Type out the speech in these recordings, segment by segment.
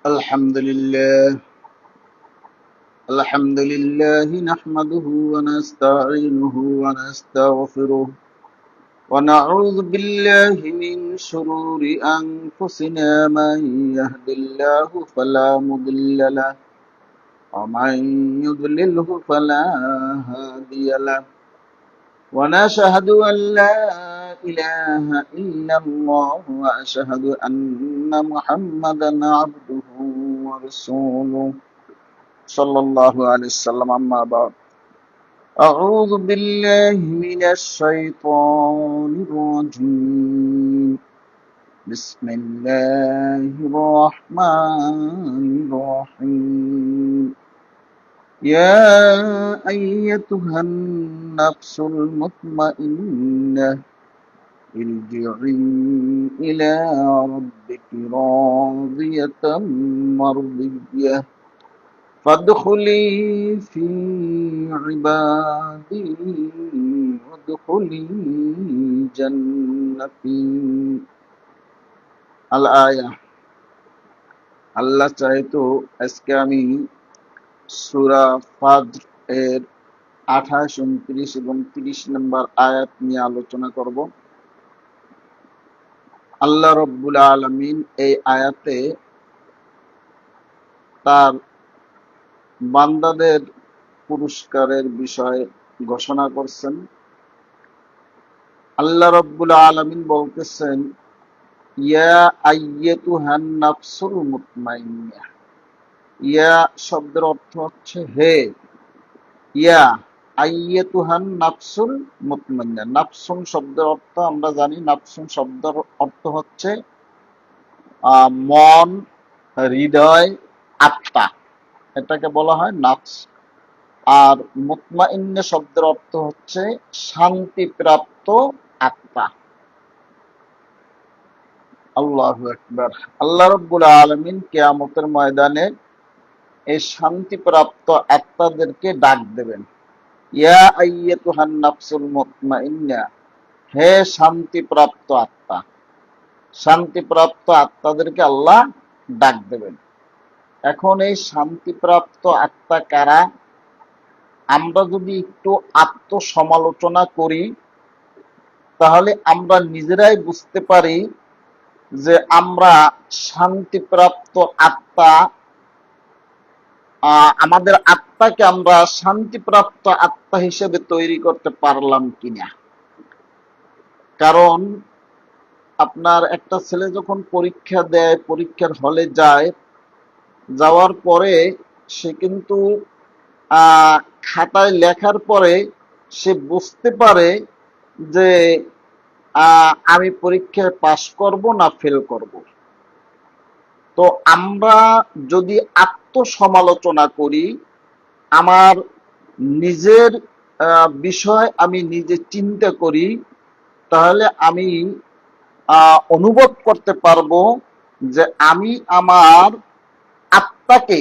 الحمد لله الحمد لله نحمده ونستعينه ونستغفره ونعوذ بالله من شرور أنفسنا من يهد الله فلا مضل له ومن يضلله فلا هادي له ونشهد أن لا إله إلا الله وأشهد أن محمدا عبده ورسوله صلى الله عليه وسلم. أما بعد، أعوذ بالله من الشيطان الرجيم. بسم الله الرحمن الرحيم. يا أيتها النفس المطمئنة ارجعي إلى ربك راضية مرضية فادخلي في عبادي وادخلي جنتي। আল-আয়া। আল্লাহ চাইতো আজকে আমি সূরা ফাজর এর 28, 29 এবং 30 নম্বর আয়াত নিয়ে আলোচনা করব। আল্লাহ রব্বুল আলামিন এই আয়াতে তার বান্দাদের পুরস্কারের বিষয় ঘোষণা করছেন। আল্লাহ রব্বুল আলামিন বলতেছেন, ইয়া আইয়াতুহান নাফসুল মুতমাইন্নাহ। ইয়া শব্দের অর্থ হচ্ছে হে। ইয়া আইয়াতুহান নাফসুল মুতমাইন্নাহ। নাফসুন শব্দের অর্থ আমরা জানি, নাফসুন শব্দের অর্থ হচ্ছে মন, হৃদয়, আত্মা, এটাকে বলা হয় নাফস। আর মুতমাইন্না শব্দের অর্থ হচ্ছে শান্তিপ্রাপ্ত আত্মা। আল্লাহু আকবার। আল্লাহ রাব্বুল আলামিন কিয়ামতের ময়দানে এই শান্তিপ্রাপ্ত আত্মাদেরকে ডাক দেবেন। ইয়া আইয়াতুহান নাফসুল মুতমাইন্না, হে শান্তিপ্রাপ্ত আত্মা। শান্তিপ্রাপ্ত আত্মাদেরকে আল্লাহ ডাক দেবেন। এখন এই শান্তিপ্রাপ্ত আত্মা কারা? আমরা যদি একটু আত্মসমালোচনা করি তাহলে আমরা নিজেরাই বুঝতে পারি যে আমরা শান্তিপ্রাপ্ত আত্মা, আমাদের আত্মাকে আমরা শান্তিপ্রাপ্ত আত্মা হিসেবে তৈরি করতে পারলাম কিনা। কারণ আপনার একটা ছেলে যখন পরীক্ষা দেয়, পরীক্ষার হলে যায়, যাওয়ার পরে সে কিন্তু খাতায় লেখার পরে সে বুঝতে পারে যে আমি পরীক্ষায় পাস করব না ফেল করব। তো আমরা যদি আত্মসমালোচনা করি, আমার নিজের বিষয় আমি নিজে চিন্তা করি, তাহলে আমি অনুভব করতে পারবো যে আমি আমার আত্মাকে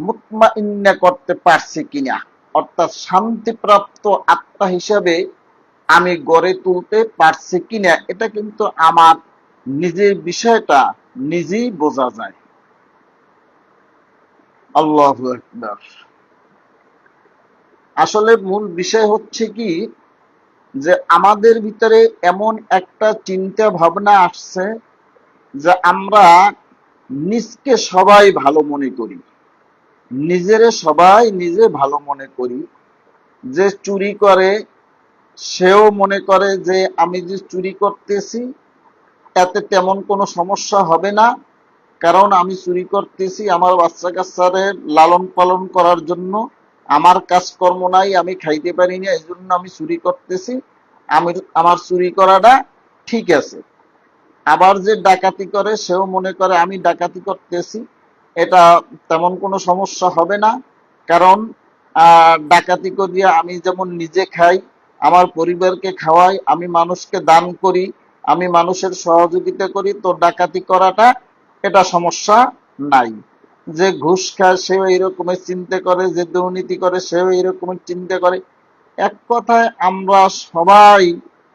মুতমাইন্না করতে পারছি কিনা, অর্থাৎ শান্তিপ্রাপ্ত আত্মা হিসাবে আমি গড়ে তুলতে পারছি কিনা। এটা কিন্তু আমার নিজের বিষয়টা নিজেই বোঝা যায়। আল্লাহু আকবার। আসলে মূল বিষয় হচ্ছে কি, যে আমাদের ভিতরে এমন একটা চিন্তা ভাবনা আসছে যে আমরা নিজকে সবাই ভালো মনে করি, নিজেরে সবাই নিজে ভালো মনে করি। যে চুরি করে সেও মনে করে যে আমি যে চুরি করতেছি তাতে তেমন কোনো সমস্যা হবে না, কারণ আমি চুরি করতেছি আমার বাচ্চা কাচ্চাদের লালন পালন করার জন্য, আমার কাজকর্ম নাই, আমি খাইতে পারি না, এই জন্য আমি চুরি করতেছি, আমার চুরি করাটা ঠিক আছে। আবার যে ডাকাতি করে সেও মনে করে আমি ডাকাতি করতেছি, এটা তেমন কোনো সমস্যা হবে না, কারণ ডাকাতি করিয়া আমি যেমন নিজে খাই, আমার পরিবারকে খাওয়াই, আমি মানুষকে দান করি, আমি মানুষের সহযোগিতা করি, তো ডাকাতি করাটা এটা সমস্যা নাই। যে ঘুষ খায় সেও এইরকমের চিন্তা করে, যে দুর্নীতি করে সেও এইরকমের চিন্তা করে। এক কথায় আমরা সবাই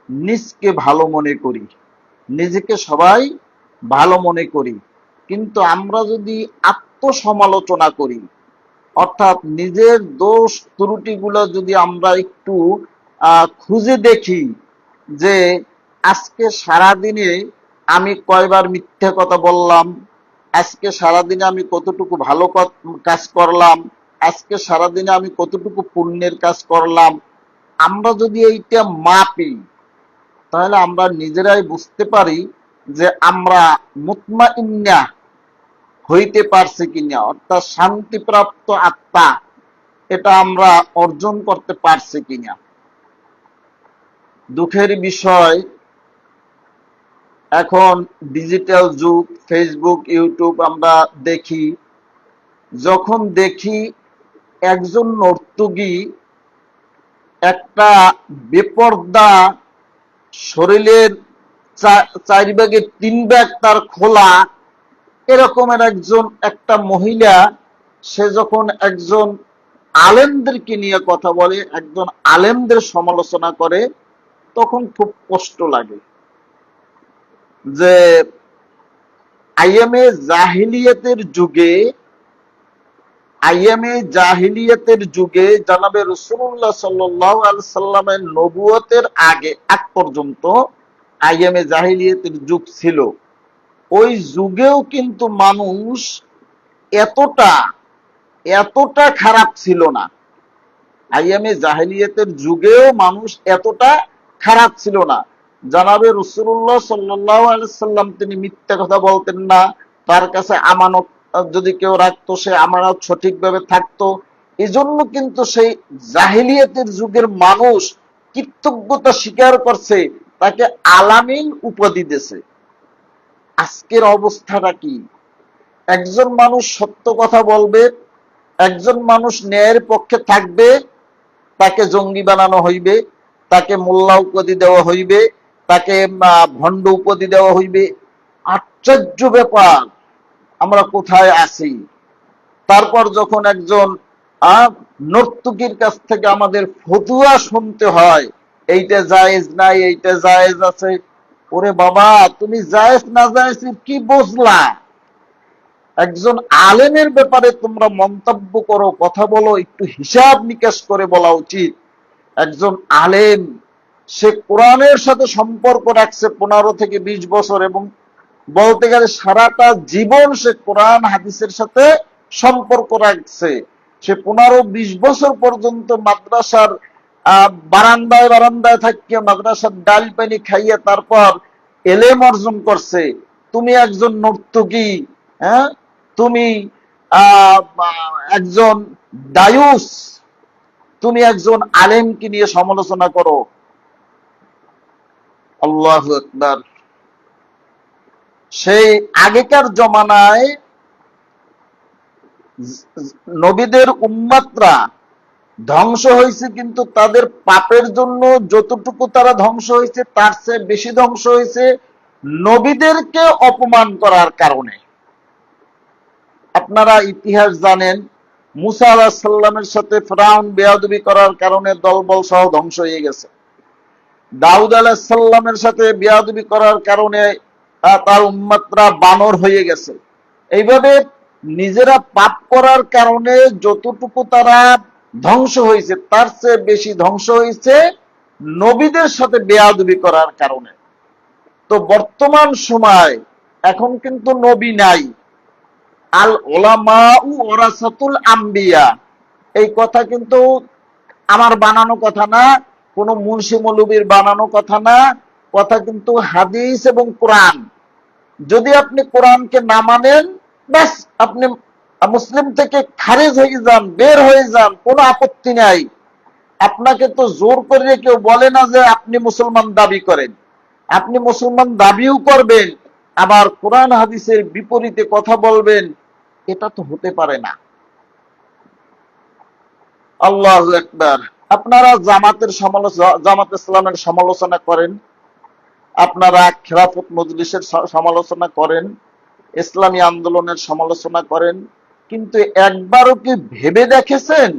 নিজকে ভালো মনে করি, নিজেকে সবাই ভালো মনে করি, কিন্তু আমরা যদি আত্মসমালোচনা করি, অর্থাৎ নিজের দোষ ত্রুটিগুলো যদি আমরা একটু খুঁজে দেখি যে আজকে সারাদিনে আমি কয়বার মিথ্যে কথা বললাম, আজকে সারাদিনে আমি কতটুকু ভালো কাজ করলাম, আজকে সারাদিনে আমি কতটুকু পুণ্যের কাজ করলাম, আমরা যদি এইটা মাপি তাহলে আমরা নিজেরাই বুঝতে পারি যে আমরা মুতমাইন্না হইতে পারছি কিনা, অর্থাৎ শান্তিপ্রাপ্ত আত্মা এটা আমরা অর্জন করতে পারছি কিনা। দুঃখের বিষয়, এখন ডিজিটাল যুগ, ফেসবুক, ইউটিউব আমরা দেখি, যখন দেখি একজন নর্তকী একটা বেপর্দা, শরীরের 4/3 তার খোলা, এরকমের একটা মহিলা, সে যখন একজন আলেমদেরকে নিয়ে কথা বলে, একজন আলেমদের সমালোচনা করে, তখন খুব কষ্ট লাগে যে জাহিলিয়াতের যুগে জানাবে রাসূলুল্লাহ সাল্লাল্লাহু আলাইহি সাল্লামের নবুয়তের আগ পর্যন্ত আইএমএ জাহিলিয়াতের যুগ ছিল। ওই যুগেও কিন্তু মানুষ এতটা এতটা খারাপ ছিল না। আইএমএ জাহিলিয়াতের যুগেও মানুষ এতটা খারাপ ছিল না। জানাবে রাসূলুল্লাহ সাল্লাল্লাহু আলাইহি সাল্লাম তিনি মিথ্যা কথা বলতেন না, তার কাছে আমানত যদি কেউ রাখতো সে আমানত সঠিকভাবে থাকতো। এজন্য কিন্তু সেই জাহিলিয়াতের যুগের মানুষ কৃতজ্ঞতা স্বীকার করছে, তাকে আলামিন উপাধি দিয়েছে। আজকের অবস্থাটা কি? একজন মানুষ সত্য কথা বলবে, একজন মানুষ ন্যায়ের পক্ষে থাকবে, তাকে জঙ্গি বানানো হইবে, তাকে মোল্লা উপাধি দেওয়া হইবে, তাকে ভণ্ড উপাধি দেওয়া হইবে। আশ্চর্য ব্যাপার, আমরা কোথায় আছি? তারপর যখন একজন নর্তকীর কাছ থেকে আমাদের ফতুয়া শুনতে হয়, এইটা জায়েজ নাই, এইটা জায়েজ আছে। ওরে বাবা, তুমি জায়েজ না জায়েজ কি বুঝলা? একজন আলেমের ব্যাপারে তোমরা মন্তব্য করো, কথা বলো, একটু হিসাব নিকাশ করে বলা উচিত। একজন আলেম, সে কোরআনের সাথে সম্পর্ক রাখছে 15 থেকে 20 বছর, এবং বলতে গেলে সারাটা জীবন সে কোরআন হাদিসের সাথে সম্পর্ক রাখছে। সে 15-20 বছর পর্যন্ত মাদ্রাসার বারান্দায় বারান্দায় থাকিয়া মাদ্রাসার ডাল পানি খাইয়া তারপর এলেম অর্জন করছে। তুমি একজন নর্তকী, হ্যাঁ, তুমি একজন দায়ুস, তুমি একজন আলেমকে নিয়ে সমালোচনা করো। আল্লাহু আকবার। সেই আগেকার জমানায় নবীদের উম্মতরা ধ্বংস হয়েছে, কিন্তু তাদের পাপের জন্য যতটুকু তারা ধ্বংস হয়েছে তার চেয়ে বেশি ধ্বংস হয়েছে নবীদেরকে অপমান করার কারণে। আপনারা ইতিহাস জানেন, মুসা আলাইহিস সালামের সাথে ফিরআউন বেয়াদবি করার কারণে দলবল সহ ধ্বংস হয়ে গেছে। দাউদ আলাইহিস সালামের সাথে বেয়াদবি করার কারণে তার উম্মতরা বানর হয়ে গেছে। এইভাবে নিজেরা পাপ করার কারণে যতটুকু তারা ধ্বংস হয়েছে তার চেয়ে বেশি ধ্বংস হয়েছে নবীদের সাথে বেয়াদবি করার কারণে। তো বর্তমান সময় এখন কিন্তু নবী নাই। আল উলামাউ ওয়ারাসাতুল আম্বিয়া, এই কথা কিন্তু আমার বানানো কথা না, কোন মুন্সি মৌলবীর বানানো কথা না, কথা কিন্তু হাদিস এবং কোরআন। যদি আপনি কোরআনকে না মানেন, ব্যাস আপনি মুসলিম থেকে খারিজ হয়ে যান, বের হয়ে যান, কোনো আপত্তি নাই। আপনাকে তো জোর করে কেউ বলে না যে আপনি মুসলমান দাবি করেন। আপনি মুসলমান দাবিও করবেন, আবার কোরআন হাদিসের বিপরীতে কথা বলবেন, এটা তো হতে পারে না। আল্লাহু আকবার। আপনারা জামাত ইসলামের সমালোচনা করেন, আপনারা খেলাফত মজলিসের সমালোচনা করেন, ইসলামী আন্দোলনের সমালোচনা করেন, কিন্তু একবারও কি ভেবে দেখেছেন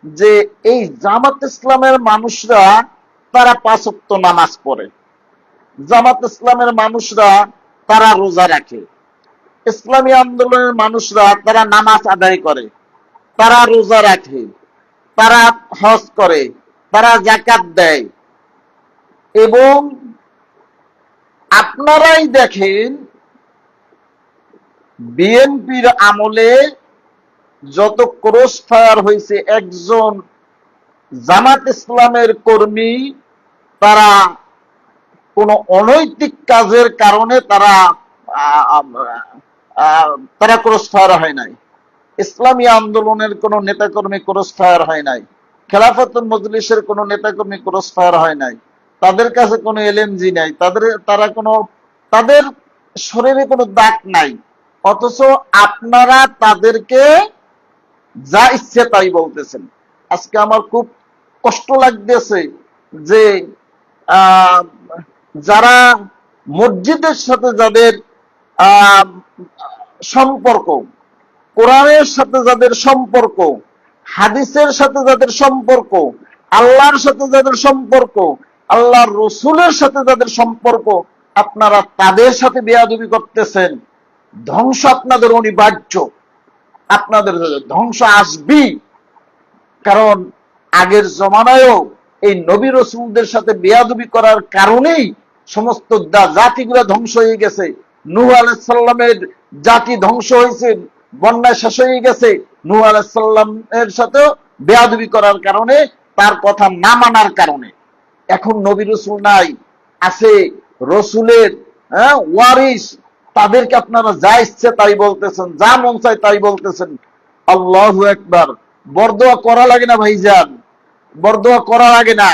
যে এই জামাত ইসলামের মানুষরা তারা 5 ওয়াক্ত নামাজ পড়ে, জামাত ইসলামের মানুষরা তারা রোজা রাখে। ইসলামী আন্দোলনের মানুষরা তারা নামাজ আদায় করে, তারা রোজা রাখে, তারা হজ করে, তারা যাকাত দেয়। এবং আপনারাই দেখেন বিএনপির আমলে যত ক্রস ফায়ার হয়েছে, একজন জামাত ইসলামের কর্মী তারা কোন অনৈতিক কাজের কারণে তারা ক্রস ফায়ার হয় নাই। ইসলামী আন্দোলনের কোন নেতাকর্মী ক্রস ফায়ার হয় নাই, খেলাফতুল মজলিসের কোন নেতাকর্মী ক্রস ফায়ার হয় নাই, তাদের কাছে কোনো এলএমজি নাই, তাদের শরীরে কোনো দাগ নাই। অথচ আপনারা তাদেরকে যা ইচ্ছে তাই বলতেছেন। আজকে আমার খুব কষ্ট লাগতেছে যে যারা মসজিদের সাথে যাদের সম্পর্ক, কোরআনের সাথে যাদের সম্পর্ক, হাদিসের সাথে যাদের সম্পর্ক, আল্লাহর সাথে যাদের সম্পর্ক, আল্লাহর রসুলের সাথে যাদের সম্পর্ক, আপনারা তাদের সাথে বেয়াদবি করতেছেন। ধ্বংস আপনাদের অনিবার্য, আপনাদের ধ্বংস আসবেই। কারণ আগের জমানায়ও এই নবী রসুলদের সাথে বেয়াদবি করার কারণেই সমস্ত জাতিগুলো ধ্বংস হয়ে গেছে। নূহ আলাইহিস সালামের জাতি ধ্বংস হয়েছে, বন্যায় শেষ হয়ে গেছে। নূহ আলাইহিস সালামের সাথেও বেয়াদবি করার কারণে, তার কথা না মানার কারণে। এখন নবী রসুল নাই, আছে রসুলের ওয়ারিস, তাদেরকে আপনারা যা ইচ্ছে তাই বলতেছেন, যা মন চায় তাই বলতেছেন। আল্লাহু আকবার। বরদোয়া করা লাগে না ভাইজান, বরদোয়া করা লাগে না।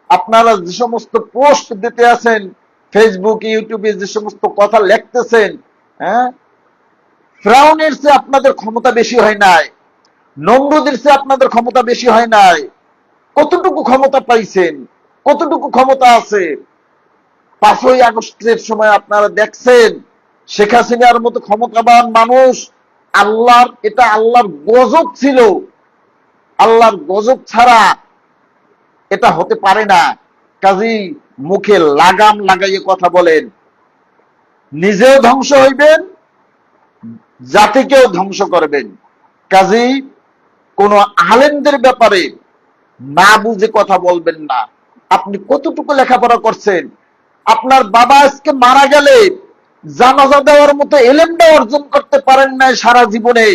আপনারা যে সমস্ত পোস্ট দিতে আছেন ফেসবুক ইউটিউবে, যে সমস্ত কথা লিখতেছেন, ফিরআউনের চেয়ে আপনাদের ক্ষমতা বেশি হয় নাই, নমরুদের চেয়ে আপনাদের ক্ষমতা বেশি হয় নাই। কতটুকু ক্ষমতা পাইছেন, কতটুকু ক্ষমতা আছে? 5ই আগস্টের সময় আপনারা দেখছেন শেখ হাসিনার মতো ক্ষমতাবান মানুষ, এটা আল্লাহর গজব ছিল। আল্লাহর গজব ছাড়া এটা হতে পারে না। কাজী মুখে লাগাম লাগাইয়ে কথা বলেন, নিজেও ধ্বংস হইবেন, জাতিকেও ধ্বংস করবেন। কাজী কোন আলেমদের ব্যাপারে না বুঝে কথা বলবেন না। আপনি কতটুকু লেখাপড়া করছেন? আপনার বাবা আজকে মারা গেলে জানাজা দেওয়ার মতো এলেমটা অর্জন করতে পারেন নাই সারা জীবনে,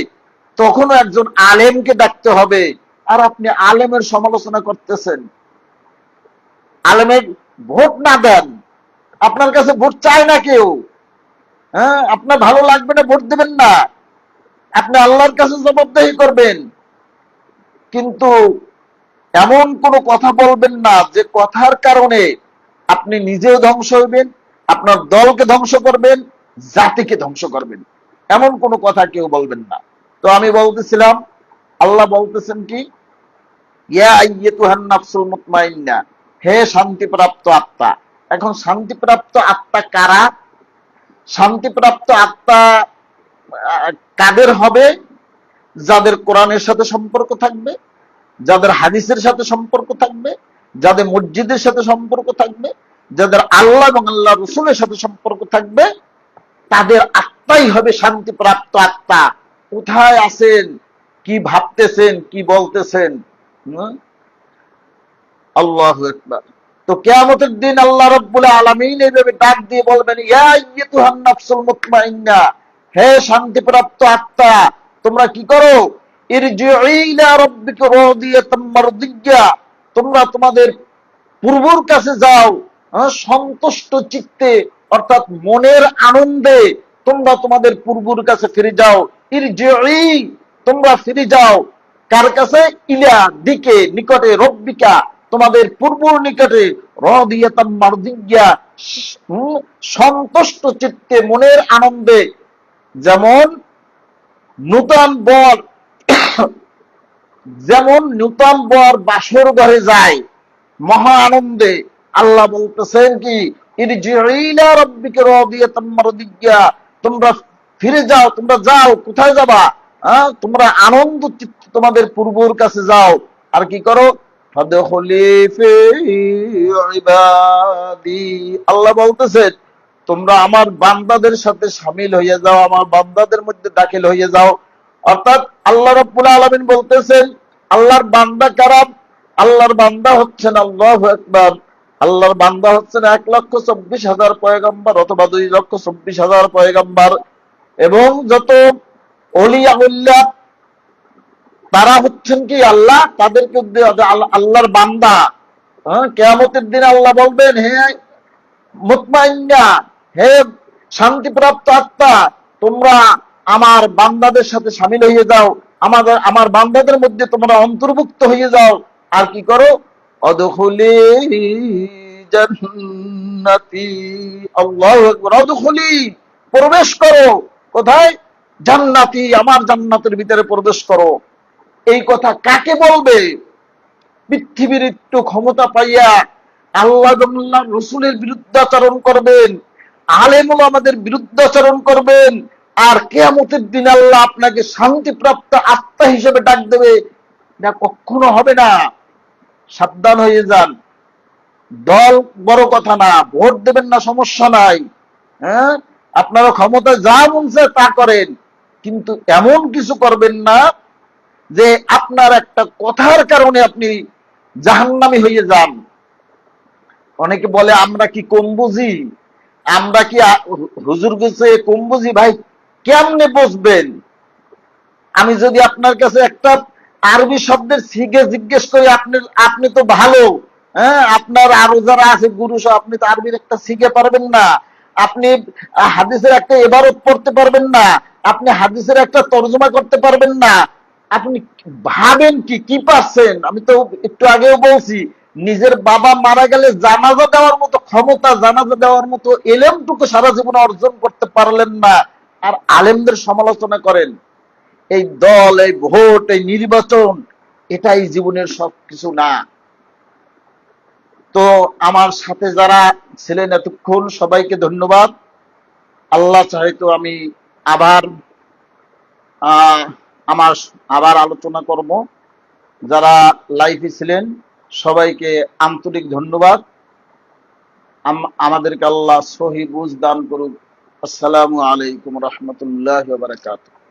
তখনও একজন আলেমকে ডাকতে হবে, আর আপনি আলেমের সমালোচনা করতেছেন। আলেমের ভোট না দেন, আপনার কাছে ভোট চায় না কেউ। আপনার ভালো লাগবে না, ভোট দেবেন না, আপনি আল্লাহর কাছে জবাবদিহি করবেন। কিন্তু এমন কোনো কথা বলবেন না যে কথার কারণে আপনি নিজেও ধ্বংস হইবেন, আপনার দলকে ধ্বংস করবেন, জাতিকে ধ্বংস করবেন। এমন কোনো কথা কেউ বলবেন না। তো আমি বলতেছিলাম, আল্লাহ বলতেছেন কি, ইয়া আইয়াতুহান নাফসুল মুতমাইন্না, হে শান্তিপ্রাপ্ত আত্মা। এখন শান্তিপ্রাপ্ত আত্মা কারা? শান্তিপ্রাপ্ত আত্মা কাদের হবে? যাদের কোরআনের সাথে সম্পর্ক থাকবে, যাদের হাদিসের সাথে সম্পর্ক থাকবে, যাদের মসজিদের সাথে সম্পর্ক থাকবে, যাদের আল্লাহ এবং আল্লাহ রসুলের সাথে সম্পর্ক থাকবে, তাদের আত্মাই হবে শান্তিপ্রাপ্ত আত্মা। কোথায় আছেন, কি ভাবতেছেন, কি বলতেছেন? আল্লাহু আকবার। তো কিয়ামতের দিন আল্লাহ রাব্বুল আলামিন এইভাবে ডাক দিয়ে বলবেন, ইয়া আইয়াতুহান নাফসুল মুতমাইন্না, হে শান্তিপ্রাপ্ত আত্মা, তোমরা কি করো? ইরজিই ইলা রাব্বিকা রাদিয়াতাম মারদিয়্যা, তোমরা তোমাদের প্রভুর কাছে যাও সন্তুষ্ট চিত্তে, অর্থাৎ মনের আনন্দে তোমরা তোমাদের প্রভুর কাছে ফিরে যাও। ইরজিই, তোমরা ফিরে যাও কার কাছে? ইলা, দিকে, নিকটে, রব্বিকা, তোমাদের পূর্বর নিকটে, রাদিয়াতাম মারদিয়্যা, সন্তুষ্ট চিত্তে, মনের আনন্দে। যেমন নূতন বর বাসর ঘরে যায় মহা আনন্দে, আল্লাহ বলতেছেন কি, ইরজিই ইলা রাব্বিকা রাদিয়াতাম মারদিয়্যা, তোমরা ফিরে যাও, তোমরা যাও। কোথায় যাবা? তোমরা আনন্দ চিত্তে তোমাদের পূর্বর কাছে যাও। আর কি করো? ফাদখুলি ফি ইবাদি, আল্লাহ বলতেছেন তোমরা আমার বান্দাদের সাথে শামিল হয়ে যাও, আমার বান্দাদের মধ্যে দাখিল হয়ে যাও। অর্থাৎ আল্লাহ রাব্বুল আলামিন বলতেছেন আল্লাহর বান্দা কারা? আল্লাহর বান্দা হচ্ছেন, আল্লাহু আকবার, আল্লাহর বান্দা হচ্ছেন 1,24,000 পয়গম্বর অথবা 2,24,000 পয়গম্বর, এবং যত ওলিয়া উল্লাহ তারা হচ্ছেন কি আল্লাহ, তাদেরকে আল্লাহর বান্দা। কিয়ামতের দিন আল্লাহ বলবেন, হে মুতমাইন্না, হে শান্তিপ্রাপ্ত আত্মা, তোমরা আমার বান্দাদের সাথে শামিল হয়ে যাও, আমার বান্দাদের মধ্যে তোমরা অন্তর্ভুক্ত হয়ে যাও। আর কি করো? অদখুলি জান্নাতি, আল্লাহু আকবার, অদখুলি, প্রবেশ করো। কোথায়? জান্নাতি, আমার জান্নাতের ভিতরে প্রবেশ করো। এই কথা কাকে বলবে? পৃথিবীর একটু ক্ষমতা পাইয়া আল্লাহ রসুলের বিরুদ্ধাচরণ করবেন, আলেম ওলামাদের বিরুদ্ধাচরণ করবেন, আর কিয়ামতের দিন আল্লাহ আপনাকে শান্তিপ্রাপ্ত আত্মা হিসেবে ডাক দেবে, না, কখনো হবে না। সাবধান হয়ে যান। দল বড় কথা না, ভোট দেবেন না, সমস্যা নাই, হ্যাঁ, আপনারা ক্ষমতা যা মনছে তা করেন, কিন্তু এমন কিছু করবেন না যে আপনার একটা কথার কারণে আপনি জাহান্নামী হয়ে যান। অনেকে বলে আমরা কি কম বুঝি, আমরা কি হুজুর গেছে কম বুঝি? ভাই, কেমনে বুঝবেন? আমি যদি আপনার কাছে একটা আরবি শব্দের সিগে জিজ্ঞেস করি, আপনি তো ভালো, হ্যাঁ, আপনার আরো যারা আছে গুরু সহ, আপনি তো আরবির একটা সিগে পারবেন না, আপনি হাদিসের একটা ইবারত পড়তে পারবেন না, আপনি হাদিসের একটা তর্জমা করতে পারবেন না, আপনি ভাবেন কি কি পারছেন? আমি তো একটু আগেও বলছি, নিজের বাবা মারা গেলে জানাজা দেওয়ার মতো ক্ষমতা, জানাজা দেওয়ার মতো এলেমটুকু সারা জীবনে অর্জন করতে পারলেন না, আর আলেমদের সমালোচনা করেন। এই দল, এই ভোট, এই নির্বাচন, এটাই জীবনের সবকিছু না। তো আমার সাথে যারা ছিলেন এতক্ষণ, সবাইকে ধন্যবাদ। আল্লাহ চাইতো আমি আবার আমার আবার আলোচনা করব। যারা লাইভে ছিলেন সবাইকে আন্তরিক ধন্যবাদ। আমাদেরকে আল্লাহ সহি বুঝ দান করুন। আসসালামু আলাইকুম রহমতুল্লাহ ওয়া বারাকাতুহু।